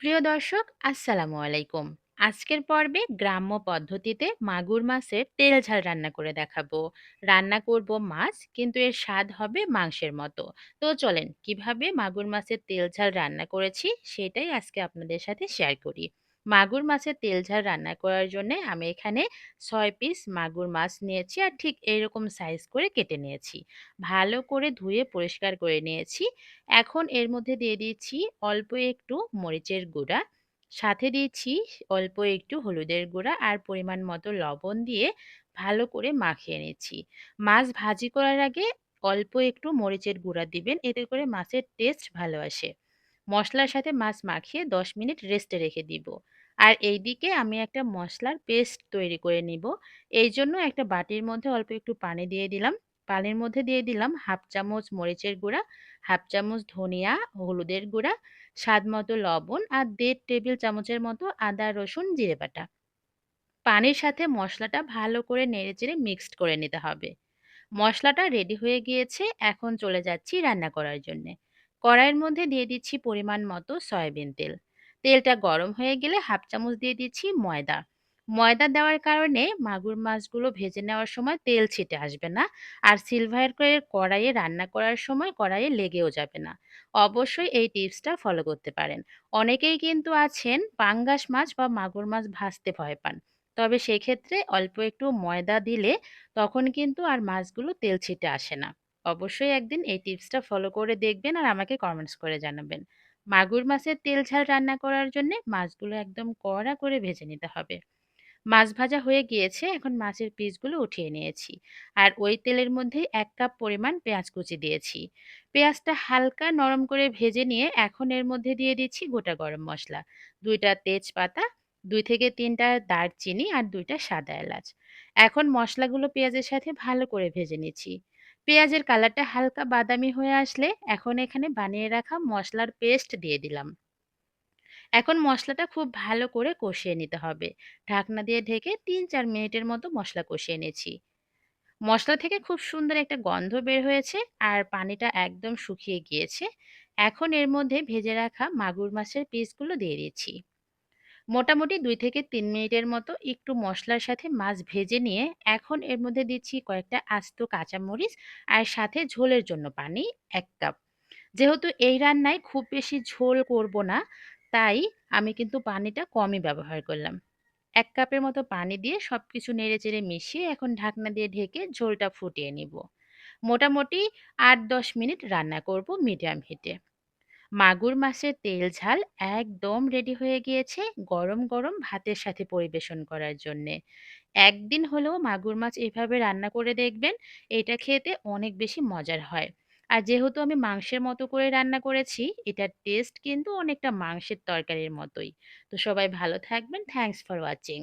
প্রিয় দর্শক, আসসালামু আলাইকুম। আজকের পর্বে গ্রাম্য পদ্ধতিতে মাগুর মাছের তেল ঝাল রান্না করে দেখাবো। রান্না করব মাছ, কিন্তু এর স্বাদ হবে মাংসের মতো। তো চলেন কিভাবে মাগুর মাছের তেল ঝাল রান্না করেছি সেটাই আজকে আপনাদের সাথে শেয়ার করি। মাগুর মাছের তেল ঝাল রান্না করার জন্য আমি এখানে 6 পিস মাগুর মাছ নিয়েছি আর ঠিক এরকম সাইজ করে কেটে নিয়েছি। ভালো করে ধুয়ে পরিষ্কার করে নিয়েছি। এখন এর মধ্যে দিয়ে দিচ্ছি অল্প একটু মরিচের গুঁড়া, সাথে দিচ্ছি অল্প একটু হলুদের গুঁড়া আর পরিমাণ মতো লবণ দিয়ে ভালো করে মাখিয়ে নিচ্ছি। মাছ ভাজি করার আগে অল্প একটু মরিচের গুঁড়া দিবেন, এতে করে মাছের টেস্ট ভালো আসে। মশলার সাথে মাছ মাখিয়ে 10 মিনিট রেস্টে রেখে দিব। আর এইদিকে আমি একটা মশলার পেস্ট তৈরি করে নিব। এই জন্য একটা বাটির মধ্যে অল্প একটু পানি দিয়ে দিলাম। পানির মধ্যে দিয়ে দিলাম 1/2 চামচ মরিচের গুঁড়া, 1/2 চামচ ধনিয়া হলুদের গুঁড়া, স্বাদ মতো লবণ আর 1.5 টেবিল চামচের মতো আদা রসুন জিরে বাটা। পানির সাথে মশলাটা ভালো করে নেড়েচেড়ে মিক্সড করে নিতে হবে। মশলাটা রেডি হয়ে গিয়েছে, এখন চলে যাচ্ছি রান্না করার জন্যে। কড়াইয়ের মধ্যে দিয়ে দিচ্ছি পরিমাণ মতো সয়াবিন তেল। তেলটা গরম হয়ে গেলে 1/2 চামচ দিয়ে দিচ্ছি ময়দা। ময়দা দেওয়ার কারণে মাগুর মাছগুলো ভেজে নেওয়ার সময় তেল ছিটে আসবে না, আর সিলভার করে কড়াইয়ে রান্না করার সময় কড়াইয়ে লেগেও যাবে না। অবশ্যই এই টিপসটা ফলো করতে পারেন। অনেকেই কিন্তু আছেন পাঙ্গাস মাছ বা মাগুর মাছ ভাজতে ভয় পান, তবে সেক্ষেত্রে অল্প একটু ময়দা দিলে তখন কিন্তু আর মাছগুলো তেল ছিটে আসে না। অবশ্যই একদিন এই টিপসটা ফলো করে দেখবেন আর আমাকে কমেন্টস করে জানাবেন। মাগুর মাছের তেল ঝাল রান্না করার জন্য মাছগুলো একদম কড়া করে ভেজে নিতে হবে। মাছ ভাজা হয়ে গিয়েছে, এখন মাছের পিসগুলো উঠিয়ে নিয়েছি। আর ওই তেলের মধ্যে 1 কাপ পরিমাণ পেঁয়াজ কুচি দিয়েছি। পেঁয়াজটা হালকা নরম করে ভেজে নিয়ে এখন এর মধ্যে দিয়ে দিচ্ছি গোটা গরম মশলা, 2টা তেজপাতা, 2 থেকে 3টা দারচিনি আর 2টা সাদা এলাচ। এখন মশলাগুলো পেঁয়াজের সাথে ভালো করে ভেজে নিচ্ছি। পেঁয়াজের কালারটা হালকা বাদামি হয়ে আসলে এখন এখানে বানিয়ে রাখা মশলার পেস্ট দিয়ে দিলাম। এখন মশলাটা খুব ভালো করে কষিয়ে নিতে হবে। ঢাকনা দিয়ে ঢেকে 3-4 মিনিটের মতো মশলা কষিয়ে নিয়েছি। মশলা থেকে খুব সুন্দর একটা গন্ধ বের হয়েছে আর পানিটা একদম শুকিয়ে গিয়েছে। এখন এর মধ্যে ভেজে রাখা মাগুর মাছের পিসগুলো দিয়ে দিচ্ছি। মোটামুটি 2 থেকে 3 মিনিটের মতো একটু মশলার সাথে মাছ ভেজে নিয়ে এখন এর মধ্যে দিচ্ছি কয়েকটা আস্ত কাঁচামরিচ আর সাথে ঝোলের জন্য পানি 1 কাপ। যেহেতু এই রান্নায় খুব বেশি ঝোল করব না, তাই আমি কিন্তু পানিটা কমই ব্যবহার করলাম। 1 কাপের মতো পানি দিয়ে সবকিছু নেড়েচেড়ে মিশিয়ে এখন ঢাকনা দিয়ে ঢেকে ঝোলটা ফুটিয়ে নিব। মোটামুটি 8-10 মিনিট রান্না করব মিডিয়াম হিটে। মাগুর মাছের তেল ঝাল একদম রেডি হয়ে গিয়েছে গরম গরম ভাতের সাথে পরিবেশন করার জন্যে। একদিন হলেও মাগুর মাছ এভাবে রান্না করে দেখবেন, এটা খেতে অনেক বেশি মজার হয়। আর যেহেতু আমি মাংসের মতো করে রান্না করেছি, এটার টেস্ট কিন্তু অনেকটা মাংসের তরকারির মতোই। তো সবাই ভালো থাকবেন। Thanks for watching.